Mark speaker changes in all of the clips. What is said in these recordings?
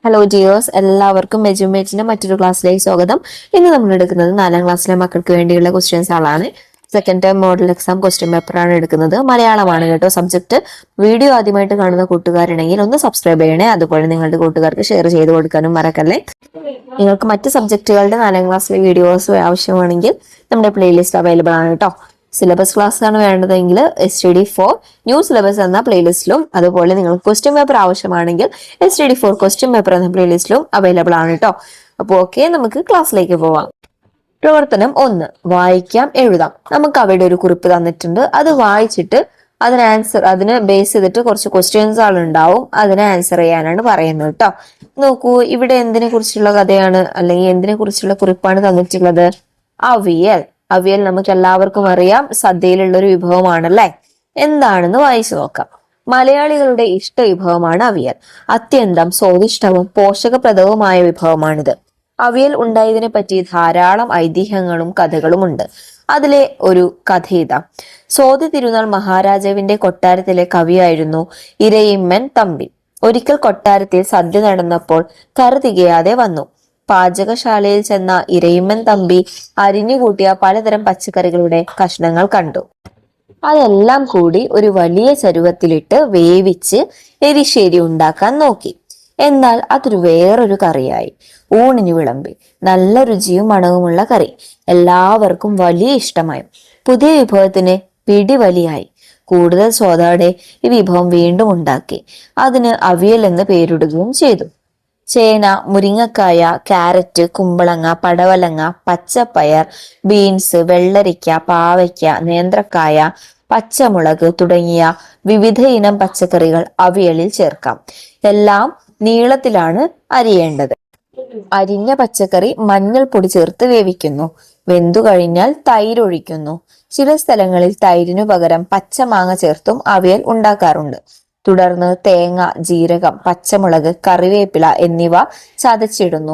Speaker 1: Hello ജിയോസ്, എല്ലാവർക്കും മെജുമേറ്റിന്റെ മറ്റൊരു ക്ലാസ്സിലേക്ക് സ്വാഗതം. ഇന്ന് നമ്മൾ എടുക്കുന്നത് 4ാം ക്ലാസ്സിലെ മക്കൾക്ക് വേണ്ടിയുള്ള ക്വസ്റ്റ്യൻസ് ആണ്. Second time model exam question പേപ്പറാണ് എടുക്കുന്നത്. മലയാളമാണ് കേട്ടോ സബ്ജക്ട്. വീഡിയോ ആദ്യമായിട്ട് കാണുന്ന കൂട്ടുകാരുണ്ടെങ്കിൽ ഒന്ന് സബ്സ്ക്രൈബ് ചെയ്യണേ. അതുപോലെ നിങ്ങളുടെ കൂട്ടുകാർക്ക് ഷെയർ ചെയ്ത് കൊടുക്കാനും മറക്കല്ലേ. നിങ്ങൾക്ക് മറ്റ് സബ്ജക്റ്റുകളുടെ 4ാം ക്ലാസ്സിലെ വീഡിയോസ് ആവശ്യമാണെങ്കിൽ നമ്മുടെ പ്ലേലിസ്റ്റ് അവൈലബിൾ ആണ് കേട്ടോ. സിലബസ് ക്ലാസ് ആണ് വേണ്ടതെങ്കിൽ STD4 ന്യൂ സിലബസ് എന്ന പ്ലേലിസ്റ്റിലും, അതുപോലെ നിങ്ങൾക്ക് ക്വസ്റ്റ്യൻ പേപ്പർ ആവശ്യമാണെങ്കിൽ STD4 ക്വസ്റ്റ്യൻ പേപ്പർ എന്ന പ്ലേലിസ്റ്റിലും അവൈലബിൾ ആണ് കേട്ടോ. അപ്പോൾ ഓക്കെ, നമുക്ക് ക്ലാസ്സിലേക്ക് പോവാം. പ്രവർത്തനം 1, വായിക്കാം എഴുതാം. നമുക്ക് അവിടെ ഒരു കുറിപ്പ് തന്നിട്ടുണ്ട്. അത് വായിച്ചിട്ട് അതിനെ ബേസ് ചെയ്തിട്ട് കുറച്ച് ക്വസ്റ്റ്യൻസ് ഉണ്ടാവും. അതിനെ ആൻസർ ചെയ്യാനാണ് പറയുന്നത് കേട്ടോ. നോക്കൂ, ഇവിടെ എന്തിനെ കുറിച്ചുള്ള കഥയാണ് അല്ലെങ്കിൽ എന്തിനെ കുറിച്ചുള്ള കുറിപ്പാണ് തന്നിട്ടുള്ളത്? അവിയൽ. അവിയൽ നമുക്ക് എല്ലാവർക്കും അറിയാം, സദ്യയിലുള്ള ഒരു വിഭവമാണല്ലേ. എന്താണെന്ന് വായിച്ചു നോക്കാം. മലയാളികളുടെ ഇഷ്ട വിഭവമാണ് അവിയൽ. അത്യന്തം സ്വാദിഷ്ടവും പോഷകപ്രദവുമായ വിഭവമാണിത്. അവിയൽ ഉണ്ടായതിനെ പറ്റി ധാരാളം ഐതിഹ്യങ്ങളും കഥകളും ഉണ്ട്. അതിലെ ഒരു കഥ ഇതാ. സോതി തിരുനാൾ മഹാരാജാവിന്റെ കൊട്ടാരത്തിലെ കവിയായിരുന്നു ഇരയിമ്മൻ തമ്പി. ഒരിക്കൽ കൊട്ടാരത്തിൽ സദ്യ നടന്നപ്പോൾ കറി തികയാതെ വന്നു. പാചകശാലയിൽ ചെന്ന ഇരയിമ്മൻ തമ്പി അരിഞ്ഞുകൂട്ടിയ പലതരം പച്ചക്കറികളുടെ കഷ്ണങ്ങൾ കണ്ടു. അതെല്ലാം കൂടി ഒരു വലിയ ചരുവത്തിലിട്ട് വേവിച്ച് എരിശ്ശേരി ഉണ്ടാക്കാൻ നോക്കി. എന്നാൽ അതൊരു വേറൊരു കറിയായി. ഊണിന് വിളമ്പി. നല്ല രുചിയും മണവുമുള്ള കറി. എല്ലാവർക്കും വലിയ ഇഷ്ടമായി. പുതിയ വിഭവത്തിന് പിടിവലിയായി. കൂടുതൽ സ്വാദോടെ ഈ വിഭവം വീണ്ടും ഉണ്ടാക്കി. അതിന് അവിയൽ എന്ന് പേരിടുകയും ചെയ്തു. ചേന, മുരിങ്ങക്കായ, ക്യാരറ്റ്, കുമ്പളങ്ങ, പടവലങ്ങ, പച്ചപ്പയർ, ബീൻസ്, വെള്ളരിക്ക, പാവയ്ക്ക, നേന്ത്രക്കായ, പച്ചമുളക് തുടങ്ങിയ വിവിധ ഇനം പച്ചക്കറികൾ അവിയലിൽ ചേർക്കാം. എല്ലാം നീളത്തിലാണ് അരിയേണ്ടത്. അരിഞ്ഞ പച്ചക്കറി മഞ്ഞൾപ്പൊടി ചേർത്ത് വേവിക്കുന്നു. വെന്തു കഴിഞ്ഞാൽ തൈര് ഒഴിക്കുന്നു. ചില സ്ഥലങ്ങളിൽ തൈരിനു പകരം പച്ചമാങ്ങ ചേർത്തും അവിയൽ ഉണ്ടാക്കാറുണ്ട്. തുടർന്ന് തേങ്ങ, ജീരകം, പച്ചമുളക്, കറിവേപ്പില എന്നിവ ചതച്ചിടുന്നു.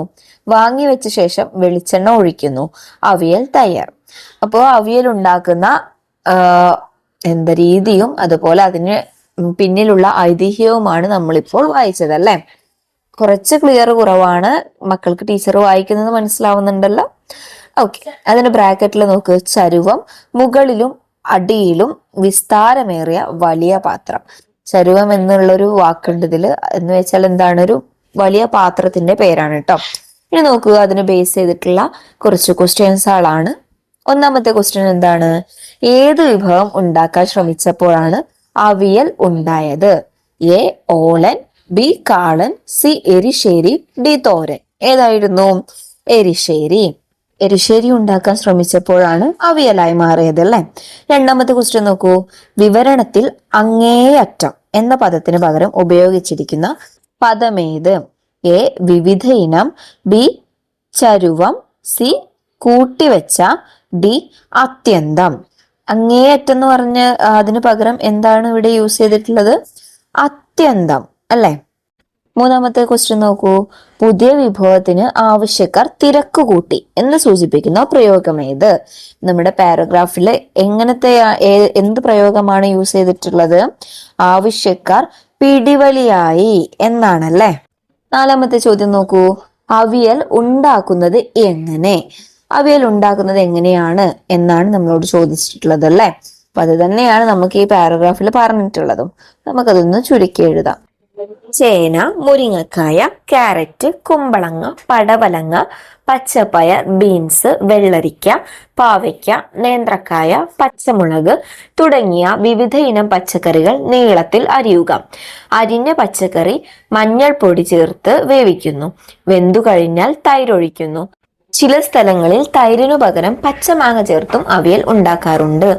Speaker 1: വാങ്ങിവെച്ച ശേഷം വെളിച്ചെണ്ണ ഒഴിക്കുന്നു. അവിയൽ തയ്യാർ. അപ്പോൾ അവിയൽ ഉണ്ടാക്കുന്ന രീതിയും അതുപോലെ അതിന് പിന്നിലുള്ള ഐതിഹ്യവുമാണ് നമ്മളിപ്പോൾ വായിച്ചതല്ലേ. കുറച്ച് ക്ലിയർ കുറവാണ്. മക്കൾക്ക് ടീച്ചർ വായിക്കുന്നത് മനസ്സിലാവുന്നുണ്ടല്ലോ. ഓക്കെ, അതിന്റെ ബ്രാക്കറ്റിൽ നോക്ക്. ചരുവം, മുകളിലും അടിയിലും വിസ്താരമേറിയ വലിയ പാത്രം. ചരുവം എന്നുള്ളൊരു വാക്കുണ്ട് ഇതില്. എന്ന് വെച്ചാൽ എന്താണ്? ഒരു വലിയ പാത്രത്തിന്റെ പേരാണ് കേട്ടോ. ഇനി നോക്കുക, അതിന് ബേസ് ചെയ്തിട്ടുള്ള കുറച്ച് ക്വസ്റ്റ്യൻസുകളാണ്. ഒന്നാമത്തെ ക്വസ്റ്റ്യൻ എന്താണ്? ഏത് വിഭവം ഉണ്ടാക്കാൻ ശ്രമിച്ചപ്പോഴാണ് അവിയൽ ഉണ്ടായത്? എ ഓലൻ, ബി കാളൻ, സി എരിശ്ശേരി, ഡി തോരൻ. ഏതായിരുന്നു? എരിശ്ശേരി. എരിശ്ശേരി ഉണ്ടാക്കാൻ ശ്രമിച്ചപ്പോഴാണ് അവിയലായി മാറിയത് അല്ലെ. രണ്ടാമത്തെ ക്വസ്റ്റ്യൻ നോക്കൂ. വിവരണത്തിൽ അങ്ങേയറ്റം എന്ന പദത്തിന് പകരം ഉപയോഗിച്ചിരിക്കുന്ന പദമേത്? എ വിവിധ ഇനം, ബി ചരുവം, സി കൂട്ടിവെച്ച, ഡി അത്യന്തം. അങ്ങേയറ്റം എന്ന് പറഞ്ഞ് അതിന് പകരം എന്താണ് ഇവിടെ യൂസ് ചെയ്തിട്ടുള്ളത്? അത്യന്തം അല്ലെ. മൂന്നാമത്തെ ക്വസ്റ്റ്യൻ നോക്കൂ. പുതിയ വിഭവത്തിന് ആവശ്യക്കാർ തിരക്ക് കൂട്ടി എന്ന് സൂചിപ്പിക്കുന്ന പ്രയോഗം ഏത്? നമ്മുടെ പാരഗ്രാഫിൽ എന്ത് പ്രയോഗമാണ് യൂസ് ചെയ്തിട്ടുള്ളത്? ആവശ്യക്കാർ പിടിവലിയായി എന്നാണല്ലേ. നാലാമത്തെ ചോദ്യം നോക്കൂ. അവിയൽ ഉണ്ടാക്കുന്നത് എങ്ങനെ? അവിയൽ ഉണ്ടാക്കുന്നത് എങ്ങനെയാണ് എന്നാണ് നമ്മളോട് ചോദിച്ചിട്ടുള്ളത് അല്ലെ. അപ്പൊ അത് തന്നെയാണ് നമുക്ക് ഈ പാരഗ്രാഫിൽ പറഞ്ഞിട്ടുള്ളതും. നമുക്കതൊന്ന് ചുരുക്കി എഴുതാം. ചേന, മുരിങ്ങക്കായ, ക്യാരറ്റ്, കുമ്പളങ്ങ, പടവലങ്ങ, പച്ചപ്പയർ, ബീൻസ്, വെള്ളരിക്ക, പാവയ്ക്ക, നേന്ത്രക്കായ, പച്ചമുളക് തുടങ്ങിയ വിവിധ ഇനം പച്ചക്കറികൾ നീളത്തിൽ അരിയുക. അരിഞ്ഞ പച്ചക്കറി മഞ്ഞൾപ്പൊടി ചേർത്ത് വേവിക്കുന്നു. വെന്തു കഴിഞ്ഞാൽ തൈരൊഴിക്കുന്നു. ചില സ്ഥലങ്ങളിൽ തൈരിനു പകരം പച്ചമാങ്ങ ചേർത്തും അവിയൽ ഉണ്ടാക്കാറുണ്ട്.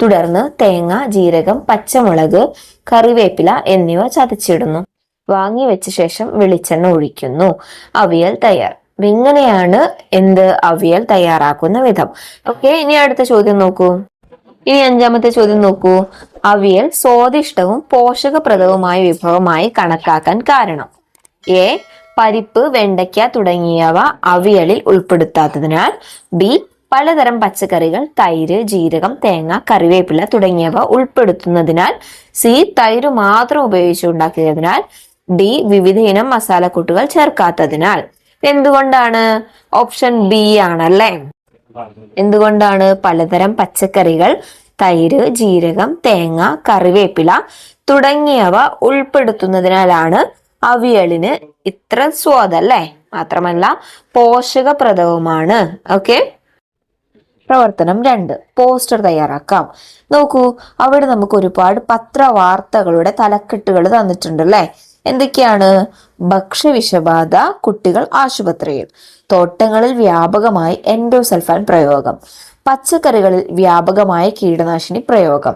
Speaker 1: തുടർന്ന് തേങ്ങ, ജീരകം, പച്ചമുളക്, കറിവേപ്പില എന്നിവ ചതച്ചിടുന്നു. വാങ്ങിവെച്ച ശേഷം വെളിച്ചെണ്ണ ഒഴിക്കുന്നു. അവിയൽ തയ്യാർ. ഇങ്ങനെയാണ് അവിയൽ തയ്യാറാക്കുന്ന വിധം. ഓക്കെ, ഇനി അടുത്ത ചോദ്യം നോക്കൂ. ഇനി അഞ്ചാമത്തെ ചോദ്യം നോക്കൂ. അവിയൽ സ്വാദിഷ്ടവും പോഷകപ്രദവുമായ വിഭവമായി കണക്കാക്കാൻ കാരണം? എ പരിപ്പ്, വെണ്ടയ്ക്ക തുടങ്ങിയവ അവിയലിൽ ഉൾപ്പെടുത്താത്തതിനാൽ. ബി പലതരം പച്ചക്കറികൾ, തൈര്, ജീരകം, തേങ്ങ, കറിവേപ്പില തുടങ്ങിയവ ഉൾപ്പെടുത്തുന്നതിനാൽ. സി തൈര് മാത്രം ഉപയോഗിച്ച് ഉണ്ടാക്കിയതിനാൽ. ഡി വിവിധ ഇനം മസാലക്കൂട്ടുകൾ ചേർക്കാത്തതിനാൽ. എന്തുകൊണ്ടാണ്? ഓപ്ഷൻ ബി ആണല്ലേ. എന്തുകൊണ്ടാണ്? പലതരം പച്ചക്കറികൾ, തൈര്, ജീരകം, തേങ്ങ, കറിവേപ്പില തുടങ്ങിയവ ഉൾപ്പെടുത്തുന്നതിനാലാണ് അവിയലിന് ഇത്ര സ്വാദല്ലേ. മാത്രമല്ല പോഷകപ്രദവുമാണ്. ഓക്കെ. പ്രവർത്തനം 2, പോസ്റ്റർ തയ്യാറാക്കാം. നോക്കൂ, അവിടെ നമുക്ക് ഒരുപാട് പത്രവാർത്തകളുടെ തലക്കെട്ടുകൾ തന്നിട്ടുണ്ട് അല്ലെ. എന്തൊക്കെയാണ്? ഭക്ഷ്യവിഷബാധ, കുട്ടികൾ ആശുപത്രിയിൽ. തോട്ടങ്ങളിൽ വ്യാപകമായി എൻഡോസൾഫാൻ പ്രയോഗം. പച്ചക്കറികളിൽ വ്യാപകമായ കീടനാശിനി പ്രയോഗം.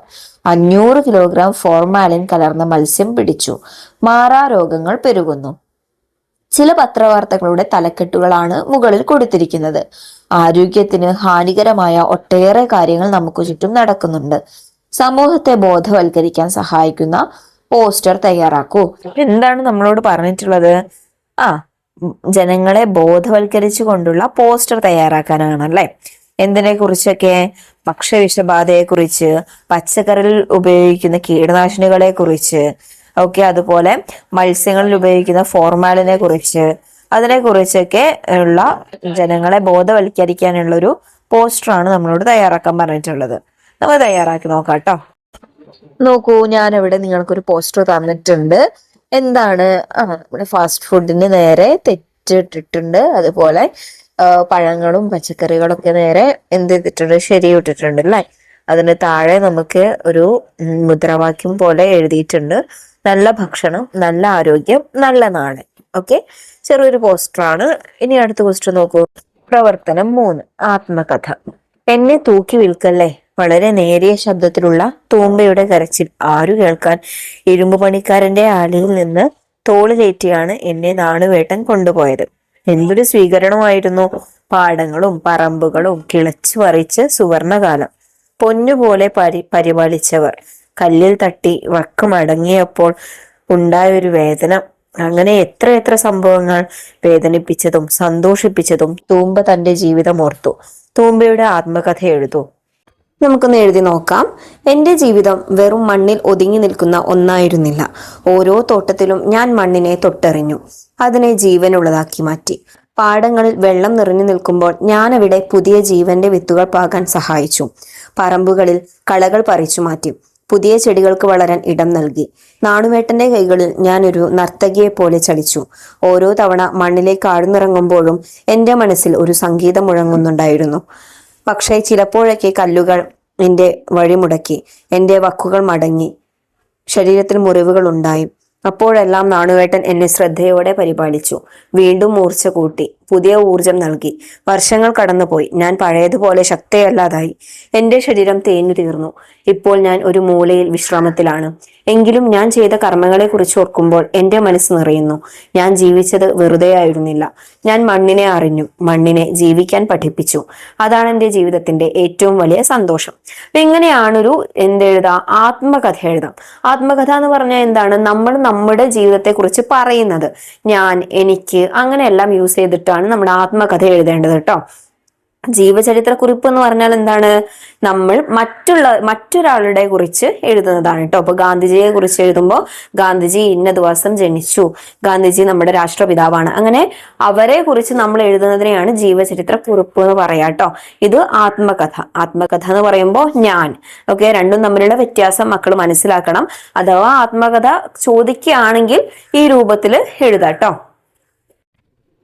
Speaker 1: 500 കിലോഗ്രാം ഫോർമാലിൻ കലർന്ന മത്സ്യം പിടിച്ചു. മാറാരോഗങ്ങൾ പെരുകുന്നു. ചില പത്രവാർത്തകളുടെ തലക്കെട്ടുകളാണ് മുകളിൽ കൊടുത്തിരിക്കുന്നത്. ആരോഗ്യത്തിന് ഹാനികരമായ ഒട്ടേറെ കാര്യങ്ങൾ നമുക്ക് ചുറ്റും നടക്കുന്നുണ്ട്. സമൂഹത്തെ ബോധവൽക്കരിക്കാൻ സഹായിക്കുന്ന പോസ്റ്റർ തയ്യാറാക്കൂ. എന്താണ് നമ്മളോട് പറഞ്ഞിട്ടുള്ളത്? ജനങ്ങളെ ബോധവൽക്കരിച്ചു കൊണ്ടുള്ള പോസ്റ്റർ തയ്യാറാക്കാനാണല്ലേ. എന്തിനെ കുറിച്ചൊക്കെ? ഭക്ഷ്യവിഷബാധയെ കുറിച്ച്, പച്ചക്കറിയിൽ ഉപയോഗിക്കുന്ന കീടനാശിനികളെ കുറിച്ച്, ഓക്കെ, അതുപോലെ മത്സ്യങ്ങളിൽ ഉപയോഗിക്കുന്ന ഫോർമാലിനെ കുറിച്ച്, അതിനെ കുറിച്ചൊക്കെ ഉള്ള ജനങ്ങളെ ബോധവൽക്കരിക്കാനുള്ള ഒരു പോസ്റ്ററാണ് നമ്മളോട് തയ്യാറാക്കാൻ പറഞ്ഞിട്ടുള്ളത്. നമ്മൾ തയ്യാറാക്കി നോക്കാം കേട്ടോ. നോക്കൂ, ഞാൻ ഇവിടെ നിങ്ങൾക്കൊരു പോസ്റ്റർ തന്നിട്ടുണ്ട്. എന്താണ്? ഇവിടെ ഫാസ്റ്റ് ഫുഡിന് നേരെ തെറ്റിട്ടിട്ടുണ്ട്. അതുപോലെ പഴങ്ങളും പച്ചക്കറികളൊക്കെ നേരെ എന്ത് ചെയ്തിട്ടുണ്ട്? ശരിയിട്ടിട്ടുണ്ട് അല്ലേ. അതിന് താഴെ നമുക്ക് ഒരു മുദ്രാവാക്യം പോലെ എഴുതിയിട്ടുണ്ട്: നല്ല ഭക്ഷണം, നല്ല ആരോഗ്യം, നല്ല നാട്. ഓക്കെ, ചെറിയൊരു പോസ്റ്ററാണ്. ഇനി അടുത്ത പോസ്റ്റർ നോക്കൂ. പ്രവർത്തനം 3, ആത്മകഥ. എന്നെ തൂക്കി വിൽക്കല്ലേ. വളരെ നേരിയ ശബ്ദത്തിലുള്ള തൂമ്പയുടെ കരച്ചിൽ ആരു കേൾക്കാൻ? ഇരുമ്പുപണിക്കാരന്റെ ആലയിൽ നിന്ന് തോളിലേറ്റിയാണ് എന്നെ നാണുവേട്ടൻ കൊണ്ടുപോയത്. എന്തൊരു സ്വീകരണമായിരുന്നു! പാടങ്ങളും പറമ്പുകളും കിളച്ചു പറിച്ച് സുവർണകാലം. പൊന്നുപോലെ പരിപാലിച്ചവർ. കല്ലിൽ തട്ടി വക്ക് മടങ്ങിയപ്പോൾ ഉണ്ടായൊരു വേദന. അങ്ങനെ എത്ര എത്ര സംഭവങ്ങൾ വേദനിപ്പിച്ചതും സന്തോഷിപ്പിച്ചതും തൂമ്പ തന്റെ ജീവിതം ഓർത്തു. തൂമ്പയുടെ ആത്മകഥ എഴുതൂ. നമുക്കൊന്ന് എഴുതി നോക്കാം. എൻ്റെ ജീവിതം വെറും മണ്ണിൽ ഒതുങ്ങി നിൽക്കുന്ന ഒന്നായിരുന്നില്ല. ഓരോ തോട്ടത്തിലും ഞാൻ മണ്ണിനെ തൊട്ടെറിഞ്ഞു, അതിനെ ജീവനുള്ളതാക്കി മാറ്റി. പാടങ്ങളിൽ വെള്ളം നിറഞ്ഞു നിൽക്കുമ്പോൾ ഞാൻ അവിടെ പുതിയ ജീവന്റെ വിത്തുകൾ പാകാൻ സഹായിച്ചു. പറമ്പുകളിൽ കളകൾ പറിച്ചു മാറ്റി, പുതിയ ചെടികൾക്ക് വളരാൻ ഇടം നൽകി. നാണുവേട്ടന്റെ കൈകളിൽ ഞാൻ ഒരു നർത്തകിയെ പോലെ ചലിച്ചു. ഓരോ തവണ മണ്ണിലേക്ക് ആഴ്ന്നിറങ്ങുമ്പോഴും എൻ്റെ മനസ്സിൽ ഒരു സംഗീതം മുഴങ്ങുന്നുണ്ടായിരുന്നു. പക്ഷേ ചിലപ്പോഴൊക്കെ കല്ലുകൾ എൻ്റെ വഴിമുടക്കി, എൻ്റെ വക്കുകൾ മടങ്ങി, ശരീരത്തിൽ മുറിവുകൾ ഉണ്ടായി. അപ്പോഴെല്ലാം നാണുവേട്ടൻ എന്നെ ശ്രദ്ധയോടെ പരിപാലിച്ചു. വീണ്ടും മൂർച്ച കൂട്ടി, പുതിയ ഊർജം നൽകി. വർഷങ്ങൾ കടന്നുപോയി. ഞാൻ പഴയതുപോലെ ശക്തിയല്ലാതായി. എൻ്റെ ശരീരം തേഞ്ഞു തീർന്നു. ഇപ്പോൾ ഞാൻ ഒരു മൂലയിൽ വിശ്രമത്തിലാണ്. എങ്കിലും ഞാൻ ചെയ്ത കർമ്മങ്ങളെ കുറിച്ച് ഓർക്കുമ്പോൾ എൻ്റെ മനസ്സ് നിറയുന്നു. ഞാൻ ജീവിച്ചത് വെറുതെ ആയിരുന്നില്ല. ഞാൻ മണ്ണിനെ അറിഞ്ഞു, മണ്ണിനെ ജീവിക്കാൻ പഠിപ്പിച്ചു. അതാണ് എൻ്റെ ജീവിതത്തിന്റെ ഏറ്റവും വലിയ സന്തോഷം. അപ്പൊ എങ്ങനെയാണൊരു എന്തെഴുതാം? ആത്മകഥ എഴുതാം. ആത്മകഥ എന്ന് പറഞ്ഞാൽ എന്താണ്? നമ്മൾ നമ്മുടെ ജീവിതത്തെ കുറിച്ച് പറയുന്നത്. ഞാൻ, എനിക്ക്, അങ്ങനെയെല്ലാം യൂസ് ചെയ്തിട്ടാണ് നമ്മുടെ ആത്മകഥ എഴുതേണ്ടത് കേട്ടോ. ജീവചരിത്ര കുറിപ്പ് എന്ന് പറഞ്ഞാൽ എന്താണ്? നമ്മൾ മറ്റൊരാളുടെ കുറിച്ച് എഴുതുന്നതാണ് കേട്ടോ. അപ്പൊ ഗാന്ധിജിയെ കുറിച്ച് എഴുതുമ്പോൾ ഗാന്ധിജി ഇന്ന ദിവസം ജനിച്ചു, ഗാന്ധിജി നമ്മുടെ രാഷ്ട്രപിതാവാണ്, അങ്ങനെ അവരെ കുറിച്ച് നമ്മൾ എഴുതുന്നതിനെയാണ് ജീവചരിത്ര കുറിപ്പ് എന്ന് പറയാ കേട്ടോ. ഇത് ആത്മകഥ. ആത്മകഥ എന്ന് പറയുമ്പോൾ ഞാൻ. ഓക്കെ, രണ്ടും തമ്മിലുള്ള വ്യത്യാസം മക്കൾ മനസ്സിലാക്കണം. അഥവാ ആത്മകഥ ചോദിക്കുകയാണെങ്കിൽ ഈ രൂപത്തിൽ എഴുതാട്ടോ.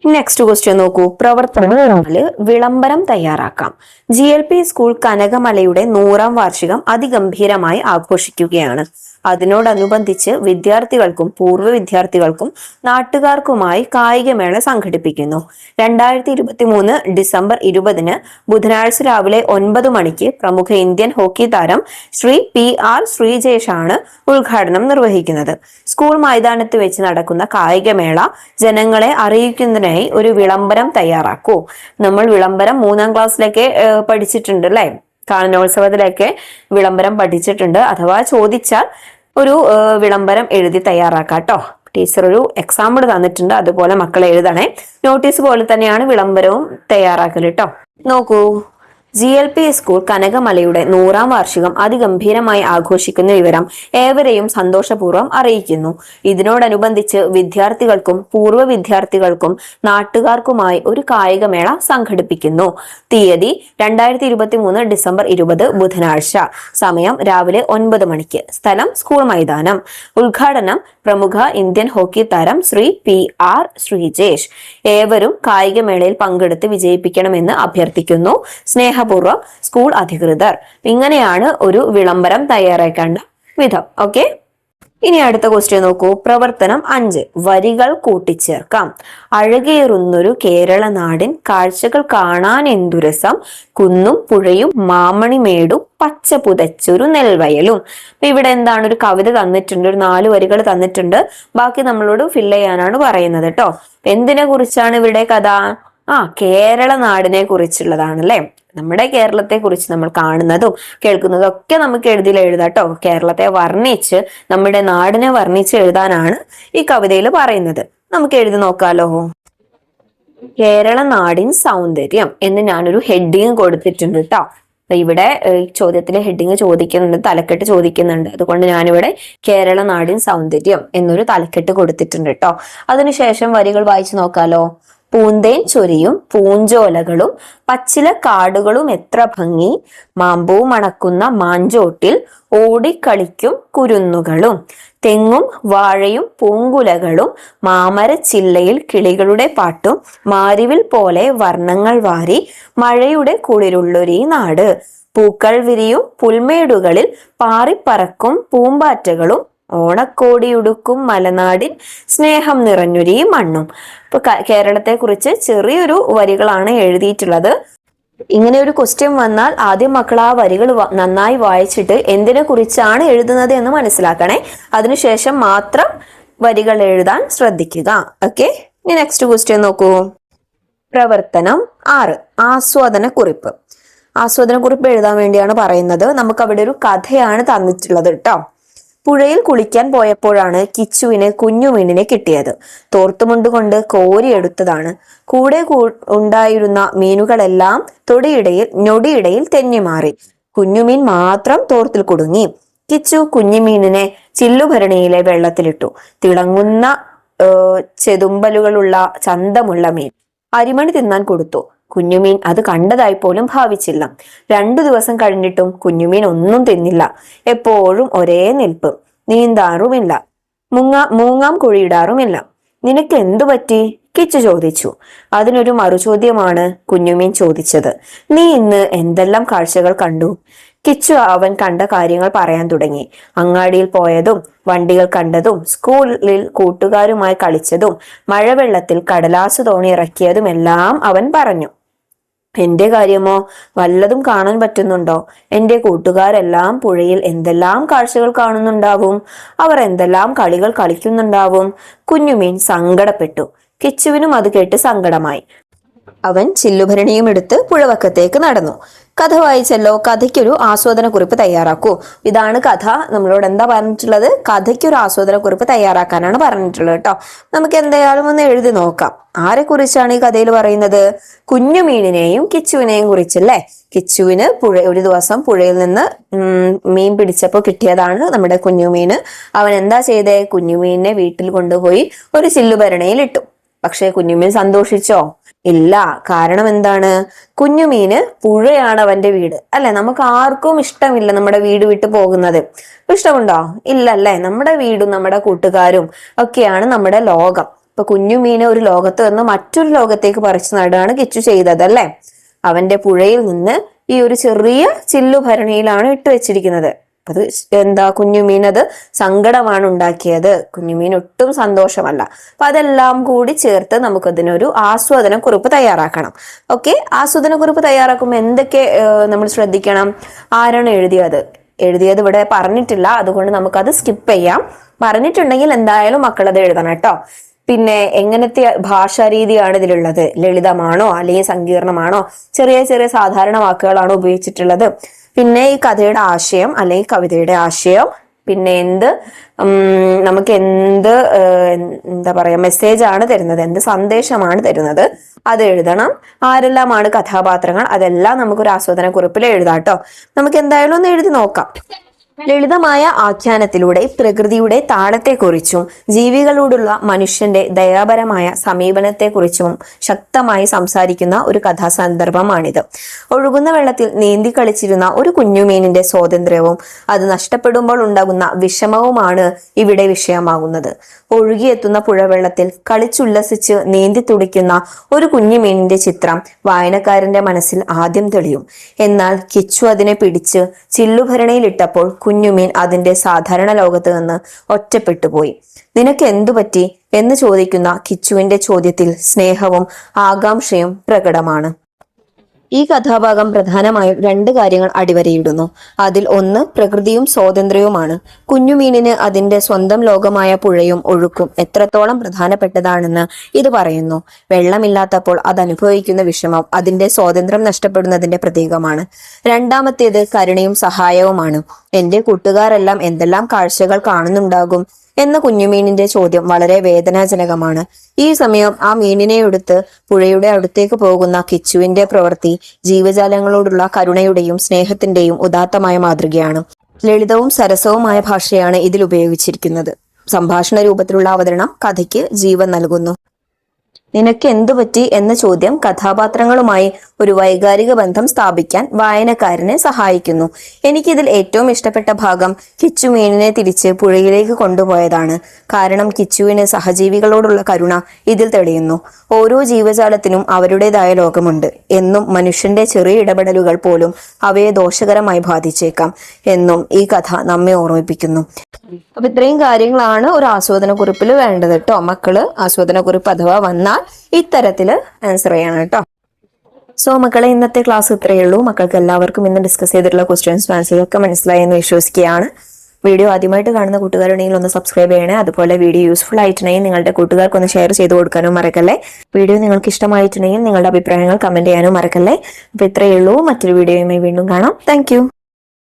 Speaker 1: നെക്സ്റ്റ് ക്വസ്റ്റ്യൻ നോക്കൂ. പ്രവർത്തനം 4, വിളംബരം തയ്യാറാക്കാം. GLP സ്കൂൾ കനകമലയുടെ 100ാം വാർഷികം അതിഗംഭീരമായി ആഘോഷിക്കുകയാണ്. അതിനോടനുബന്ധിച്ച് വിദ്യാർത്ഥികൾക്കും പൂർവ്വ വിദ്യാർത്ഥികൾക്കും നാട്ടുകാർക്കുമായി കായികമേള സംഘടിപ്പിക്കുന്നു. 2023 ഡിസംബർ 20 ബുധനാഴ്ച രാവിലെ 9 മണിക്ക് പ്രമുഖ ഇന്ത്യൻ ഹോക്കി താരം ശ്രീ PR ശ്രീജേഷാണ് ഉദ്ഘാടനം നിർവഹിക്കുന്നത്. സ്കൂൾ മൈതാനത്ത് വെച്ച് നടക്കുന്ന കായികമേള ജനങ്ങളെ അറിയിക്കുന്നതിനായി ഒരു വിളംബരം തയ്യാറാക്കൂ. നമ്മൾ വിളംബരം 3ാം ക്ലാസ്സിലൊക്കെ പഠിച്ചിട്ടുണ്ട് അല്ലെ. കാനനോത്സവത്തിലൊക്കെ വിളംബരം പഠിച്ചിട്ടുണ്ട്. അഥവാ ചോദിച്ചാൽ ഒരു വിളംബരം എഴുതി തയ്യാറാക്കാട്ടോ. ടീച്ചർ ഒരു എക്സാമ്പിൾ തന്നിട്ടുണ്ട്, അതുപോലെ മക്കൾ എഴുതണേ. നോട്ടീസ് പോലെ തന്നെയാണ് വിളംബരവും തയ്യാറാക്കൽ കേട്ടോ. നോക്കൂ, GLP സ്കൂൾ കനകമലയുടെ 100ാം വാർഷികം അതിഗംഭീരമായി ആഘോഷിക്കുന്ന വിവരം ഏവരെയും സന്തോഷപൂർവ്വം അറിയിക്കുന്നു. ഇതിനോടനുബന്ധിച്ച് വിദ്യാർത്ഥികൾക്കും പൂർവ്വ വിദ്യാർത്ഥികൾക്കും നാട്ടുകാർക്കുമായി ഒരു കായികമേള സംഘടിപ്പിക്കുന്നു. തീയതി 2023 ഡിസംബർ 20 ബുധനാഴ്ച. സമയം രാവിലെ 9 മണിക്ക്. സ്ഥലം സ്കൂൾ മൈതാനം. ഉദ്ഘാടനം പ്രമുഖ ഇന്ത്യൻ ഹോക്കി താരം ശ്രീ PR ശ്രീജേഷ്. ഏവരും കായികമേളയിൽ പങ്കെടുത്ത് വിജയിപ്പിക്കണമെന്ന് അഭ്യർത്ഥിക്കുന്നു. സ്നേഹപൂർവ്വം സ്കൂൾ അധികൃതർ. ഇങ്ങനെയാണ് ഒരു വിളംബരം തയ്യാറാക്കേണ്ട വിധം. ഓക്കെ, ഇനി അടുത്ത ക്വസ്റ്റ്യൻ നോക്കൂ. പ്രവർത്തനം 5. വരികൾ കൂട്ടിച്ചേർക്കാം. അഴകേറുന്നൊരു കേരള നാടിൻ കാഴ്ചകൾ കാണാൻ എന്തുരസം, കുന്നും പുഴയും മാമണിമേടും പച്ച പുതച്ചൊരു നെൽവയലും. ഇവിടെ എന്താണ്, ഒരു കവിത തന്നിട്ടുണ്ട്, ഒരു 4 വരികൾ തന്നിട്ടുണ്ട്. ബാക്കി നമ്മളോട് ഫില്ല് ചെയ്യാനാണ് പറയുന്നത് കേട്ടോ. എന്തിനെ കുറിച്ചാണ് ഇവിടെ കഥ? കേരള നാടിനെ കുറിച്ചുള്ളതാണ് അല്ലെ. നമ്മുടെ കേരളത്തെ കുറിച്ച് നമ്മൾ കാണുന്നതും കേൾക്കുന്നതും ഒക്കെ നമുക്ക് എഴുതാം കേട്ടോ. കേരളത്തെ വർണ്ണിച്ച്, നമ്മുടെ നാടിനെ വർണ്ണിച്ച് എഴുതാനാണ് ഈ കവിതയിൽ പറയുന്നത്. നമുക്ക് എഴുതി നോക്കാലോ. കേരള നാടിൻ സൗന്ദര്യം എന്ന് ഞാനൊരു ഹെഡിങ് കൊടുത്തിട്ടുണ്ട് കേട്ടോ. ഇവിടെ ചോദ്യത്തിലെ ഹെഡിങ് ചോദിക്കുന്നുണ്ട്, തലക്കെട്ട് ചോദിക്കുന്നുണ്ട്. അതുകൊണ്ട് ഞാനിവിടെ കേരള നാടിൻ സൗന്ദര്യം എന്നൊരു തലക്കെട്ട് കൊടുത്തിട്ടുണ്ട് കേട്ടോ. അതിനുശേഷം വരികൾ വായിച്ചു നോക്കാലോ. പൂന്തേൻ ചൊരിയും പൂഞ്ചോലകളും പച്ചില കാടുകളും എത്ര ഭംഗി, മാമ്പൂ മണക്കുന്ന മാഞ്ചോട്ടിൽ ഓടിക്കളിക്കും കുരുന്നുകളും, തെങ്ങും വാഴയും പൂങ്കുലകളും മാമരച്ചില്ലയിൽ കിളികളുടെ പാട്ടും, മാരിവിൽ പോലെ വർണ്ണങ്ങൾ വാരി മഴയുടെ കുളിരുള്ളൊരീ നാട്, പൂക്കൾ വിരിയും പുൽമേടുകളിൽ പാറിപ്പറക്കും പൂമ്പാറ്റകളും, ഓണക്കോടിയുടുക്കും മലനാടിൻ സ്നേഹം നിറഞ്ഞൊരീ മണ്ണും. ഇപ്പൊ കേരളത്തെ കുറിച്ച് ചെറിയൊരു വരികളാണ് എഴുതിയിട്ടുള്ളത്. ഇങ്ങനെ ഒരു ക്വസ്റ്റ്യൻ വന്നാൽ ആദ്യം മക്കൾ ആ വരികൾ നന്നായി വായിച്ചിട്ട് എന്തിനെ കുറിച്ചാണ് എഴുതുന്നത് എന്ന് മനസ്സിലാക്കണേ. അതിനുശേഷം മാത്രം വരികൾ എഴുതാൻ ശ്രദ്ധിക്കുക. ഓക്കെ, ഇനി നെക്സ്റ്റ് ക്വസ്റ്റ്യൻ നോക്കൂ. പ്രവർത്തനം 6. ആസ്വാദനക്കുറിപ്പ്. ആസ്വാദനക്കുറിപ്പ് എഴുതാൻ വേണ്ടിയാണ് പറയുന്നത്. നമുക്ക് അവിടെ ഒരു കഥയാണ് തന്നിട്ടുള്ളത് കേട്ടോ. പുഴയിൽ കുളിക്കാൻ പോയപ്പോഴാണ് കിച്ചുവിന് കുഞ്ഞുമീനിനെ കിട്ടിയത്. തോർത്തുമുണ്ടുകൊണ്ട് കോരിയെടുത്തതാണ്. കൂടെ ഉണ്ടായിരുന്ന മീനുകളെല്ലാം ഞൊടിയിടയിൽ തെന്നിമാറി. കുഞ്ഞുമീൻ മാത്രം തോർത്തിൽ കുടുങ്ങി. കിച്ചു കുഞ്ഞുമീനിനെ ചില്ലുഭരണിയിലെ വെള്ളത്തിലിട്ടു. തിളങ്ങുന്ന ചെതുമ്പലുകളുള്ള ചന്തമുള്ള മീൻ. അരിമണി തിന്നാൻ കൊടുത്തു. കുഞ്ഞുമീൻ അത് കണ്ടതായി പോലും ഭാവിച്ചില്ല. 2 ദിവസം കഴിഞ്ഞിട്ടും കുഞ്ഞുമീൻ ഒന്നും തിന്നില്ല. എപ്പോഴും ഒരേ നിൽപ്പ്. നീന്താറുമില്ല, മൂങ്ങാം കുഴിയിടാറുമില്ല. നിനക്ക് എന്തു പറ്റി? കിച്ചു ചോദിച്ചു. അതിനൊരു മറുചോദ്യമാണ് കുഞ്ഞുമീൻ ചോദിച്ചത്. നീ ഇന്ന് എന്തെല്ലാം കാഴ്ചകൾ കണ്ടു? കിച്ചു അവൻ കണ്ട കാര്യങ്ങൾ പറയാൻ തുടങ്ങി. അങ്ങാടിയിൽ പോയതും വണ്ടികൾ കണ്ടതും സ്കൂളിൽ കൂട്ടുകാരുമായി കളിച്ചതും മഴവെള്ളത്തിൽ കടലാസു തോണി ഇറക്കിയതുമെല്ലാം അവൻ പറഞ്ഞു. എന്റെ കാര്യമോ? വല്ലതും കാണാൻ പറ്റുന്നുണ്ടോ? എന്റെ കൂട്ടുകാരെല്ലാം പുഴയിൽ എന്തെല്ലാം കാഴ്ചകൾ കാണുന്നുണ്ടാവും. അവർ എന്തെല്ലാം കളികൾ കളിക്കുന്നുണ്ടാവും. കുഞ്ഞുമീൻ സങ്കടപ്പെട്ടു. കിച്ചുവിനും അത് കേട്ട് സങ്കടമായി. അവൻ ചില്ലുഭരണിയും എടുത്ത് പുഴവക്കത്തേക്ക് നടന്നു. കഥ വായിച്ചല്ലോ, കഥയ്ക്കൊരു ആസ്വാദനക്കുറിപ്പ് തയ്യാറാക്കൂ. ഇതാണ് കഥ. നമ്മളോട് എന്താ പറഞ്ഞിട്ടുള്ളത്? കഥയ്ക്കൊരു ആസ്വാദനക്കുറിപ്പ് തയ്യാറാക്കാനാണ് പറഞ്ഞിട്ടുള്ളത് കേട്ടോ. നമുക്ക് എന്തായാലും ഒന്ന് എഴുതി നോക്കാം. ആരെ കുറിച്ചാണ് ഈ കഥയിൽ പറയുന്നത്? കുഞ്ഞുമീനിനെയും കിച്ചുവിനെയും കുറിച്ചല്ലേ. കിച്ചുവിന് ഒരു ദിവസം പുഴയിൽ നിന്ന് മീൻ പിടിച്ചപ്പോൾ കിട്ടിയതാണ് നമ്മുടെ കുഞ്ഞുമീന്. അവൻ എന്താ ചെയ്തേ? കുഞ്ഞുമീനിനെ വീട്ടിൽ കൊണ്ടുപോയി ഒരു ചില്ലുഭരണിയിൽ ഇട്ടു. പക്ഷെ കുഞ്ഞുമീൻ സന്തോഷിച്ചോ? ഇല്ല. കാരണം എന്താണ്? കുഞ്ഞുമീന് പുഴയാണ് അവന്റെ വീട് അല്ലെ. നമുക്ക് ആർക്കും ഇഷ്ടമില്ല നമ്മുടെ വീട് വിട്ടു പോകുന്നത്. ഇഷ്ടമുണ്ടോ? ഇല്ലല്ലേ. നമ്മുടെ വീടും നമ്മുടെ കൂട്ടുകാരും ഒക്കെയാണ് നമ്മുടെ ലോകം. ഇപ്പൊ കുഞ്ഞുമീനെ ഒരു ലോകത്ത് നിന്ന് മറ്റൊരു ലോകത്തേക്ക് പറിച്ചു നടുകയാണ് കിച്ചു ചെയ്തതല്ലേ. അവന്റെ പുഴയിൽ നിന്ന് ഈ ഒരു ചെറിയ ചില്ലുഭരണിയിലാണ് ഇട്ട് വെച്ചിരിക്കുന്നത്. അത് എന്താ, കുഞ്ഞുമീൻ അത് സങ്കടമാണ് ഉണ്ടാക്കിയത്. കുഞ്ഞുമീൻ ഒട്ടും സന്തോഷമല്ല. അപ്പൊ അതെല്ലാം കൂടി ചേർത്ത് നമുക്കതിനൊരു ആസ്വാദനക്കുറിപ്പ് തയ്യാറാക്കണം. ഓക്കെ, ആസ്വാദനക്കുറിപ്പ് തയ്യാറാക്കുമ്പോൾ എന്തൊക്കെ നമ്മൾ ശ്രദ്ധിക്കണം? ആരാണ് എഴുതിയത് ഇവിടെ പറഞ്ഞിട്ടില്ല. അതുകൊണ്ട് നമുക്കത് സ്കിപ്പ് ചെയ്യാം. പറഞ്ഞിട്ടുണ്ടെങ്കിൽ എന്തായാലും മക്കളത് എഴുതണം കേട്ടോ. പിന്നെ എങ്ങനത്തെ ഭാഷാരീതിയാണ് ഇതിലുള്ളത്? ലളിതമാണോ അല്ലെങ്കിൽ സങ്കീർണമാണോ? ചെറിയ ചെറിയ സാധാരണ വാക്കുകളാണോ ഉപയോഗിച്ചിട്ടുള്ളത്? പിന്നെ ഈ കഥയുടെ ആശയം അല്ലെങ്കിൽ കവിതയുടെ ആശയം പിന്നെ നമുക്ക് എന്താ പറയാ മെസ്സേജ് ആണ് തരുന്നത്, എന്ത് സന്ദേശമാണ് തരുന്നത് അത് എഴുതണം. ആരെല്ലാമാണ് കഥാപാത്രങ്ങൾ അതെല്ലാം നമുക്കൊരു ആസ്വാദന കുറിപ്പിൽ എഴുതാം കേട്ടോ. നമുക്ക് എന്തായാലും ഒന്ന് എഴുതി നോക്കാം. ലളിതമായ ആഖ്യാനത്തിലൂടെ പ്രകൃതിയുടെ താളത്തെക്കുറിച്ചും ജീവികളോടുള്ള മനുഷ്യന്റെ ദയാപരമായ സമീപനത്തെക്കുറിച്ചും ശക്തമായി സംസാരിക്കുന്ന ഒരു കഥാസന്ദർഭമാണിത്. ഒഴുകുന്ന വെള്ളത്തിൽ നീന്തി കളിച്ചിരുന്ന ഒരു കുഞ്ഞുമീനിന്റെ സ്വാതന്ത്ര്യവും അത് നഷ്ടപ്പെടുമ്പോൾ ഉണ്ടാകുന്ന വിഷമവുമാണ് ഇവിടെ വിഷയമാകുന്നത്. ഒഴുകിയെത്തുന്ന പുഴവെള്ളത്തിൽ കളിച്ചുല്ലസിച്ച് നീന്തി തുടിക്കുന്ന ഒരു കുഞ്ഞുമീനിന്റെ ചിത്രം വായനക്കാരന്റെ മനസ്സിൽ ആദ്യം തെളിയും. എന്നാൽ കിച്ചു അതിനെ പിടിച്ച് ചില്ലുഭരണിയിലിട്ടപ്പോൾ കുഞ്ഞുമീൻ അതിന്റെ സാധാരണ ലോകത്ത് നിന്ന് ഒറ്റപ്പെട്ടുപോയി. നിനക്ക് എന്തു പറ്റി എന്ന് ചോദിക്കുന്ന കിച്ചുവിന്റെ ചോദ്യത്തിൽ സ്നേഹവും ആകാംക്ഷയും പ്രകടമാണ്. ഈ കഥാഭാഗം പ്രധാനമായും 2 കാര്യങ്ങൾ അടിവരയിടുന്നു. അതിൽ ഒന്ന് പ്രകൃതിയും സ്വാതന്ത്ര്യവുമാണ്. കുഞ്ഞുമീനിന് അതിന്റെ സ്വന്തം ലോകമായ പുഴയും ഒഴുക്കും എത്രത്തോളം പ്രധാനപ്പെട്ടതാണെന്ന് ഇത് പറയുന്നു. വെള്ളമില്ലാത്തപ്പോൾ അത് അനുഭവിക്കുന്ന വിഷമം അതിന്റെ സ്വാതന്ത്ര്യം നഷ്ടപ്പെടുന്നതിന്റെ പ്രതീകമാണ്. രണ്ടാമത്തേത് കരുണയും സഹായവുമാണ്. എന്റെ കൂട്ടുകാരെല്ലാം എന്തെല്ലാം കാഴ്ചകൾ കാണുന്നുണ്ടാകും എന്ന കുഞ്ഞുമീനിന്റെ ചോദ്യം വളരെ വേദനാജനകമാണ്. ഈ സമയം ആ മീനിനെ എടുത്ത് പുഴയുടെ അടുത്തേക്ക് പോകുന്ന കിച്ചുവിന്റെ പ്രവൃത്തി ജീവജാലങ്ങളോടുള്ള കരുണയുടെയും സ്നേഹത്തിന്റെയും ഉദാത്തമായ മാതൃകയാണ്. ലളിതവും സരസവുമായ ഭാഷയാണ് ഇതിൽ ഉപയോഗിച്ചിരിക്കുന്നത്. സംഭാഷണ രൂപത്തിലുള്ള അവതരണം കഥയ്ക്ക് ജീവൻ നൽകുന്നു. നിനക്ക് എന്തു പറ്റി എന്ന ചോദ്യം കഥാപാത്രങ്ങളുമായി ഒരു വൈകാരിക ബന്ധം സ്ഥാപിക്കാൻ വായനക്കാരനെ സഹായിക്കുന്നു. എനിക്കിതിൽ ഏറ്റവും ഇഷ്ടപ്പെട്ട ഭാഗം കിച്ചു മീനിനെ തിരിച്ച് പുഴയിലേക്ക് കൊണ്ടുപോയതാണ്. കാരണം കിച്ചുവിന് സഹജീവികളോടുള്ള കരുണ ഇതിൽ തെളിയുന്നു. ഓരോ ജീവജാലത്തിനും അവരുടേതായ ലോകമുണ്ട് എന്നും മനുഷ്യന്റെ ചെറിയ ഇടപെടലുകൾ പോലും അവയെ ദോഷകരമായി ബാധിച്ചേക്കാം എന്നും ഈ കഥ നമ്മെ ഓർമ്മിപ്പിക്കുന്നു. അപ്പൊ ഇത്രയും കാര്യങ്ങളാണ് ഒരു ആസ്വാദന കുറിപ്പിൽ വേണ്ടത് കേട്ടോ. മക്കള് ആസ്വാദന കുറിപ്പ് അഥവാ വന്നാൽ ഇത്തരത്തില് ആൻസർ ചെയ്യണം കേട്ടോ. സോ മക്കളെ, ഇന്നത്തെ ക്ലാസ് ഇത്രയേ ഉള്ളൂ. മക്കൾക്ക് എല്ലാവർക്കും ഇന്ന് ഡിസ്കസ് ചെയ്തിട്ടുള്ള ക്വസ്റ്റ്യൻസും ആൻസറും ഒക്കെ മനസ്സിലായി എന്ന് വിശ്വസിക്കുകയാണ്. വീഡിയോ ആദ്യമായിട്ട് കാണുന്ന കൂട്ടുകാരുണ്ടെങ്കിൽ ഒന്ന് സബ്സ്ക്രൈബ് ചെയ്യണേ. അതുപോലെ വീഡിയോ യൂസ്ഫുൾ ആയിട്ടുണ്ടെങ്കിൽ നിങ്ങളുടെ കൂട്ടുകാർക്ക് ഒന്ന് ഷെയർ ചെയ്ത് കൊടുക്കാനും മറക്കല്ലേ. വീഡിയോ നിങ്ങൾക്ക് ഇഷ്ടമായിട്ടുണ്ടെങ്കിൽ നിങ്ങളുടെ അഭിപ്രായങ്ങൾ കമന്റ് ചെയ്യാനും മറക്കല്ലേ. അപ്പൊ ഇത്രയേ ഉള്ളൂ. മറ്റൊരു വീഡിയോയുമായി വീണ്ടും കാണാം. താങ്ക്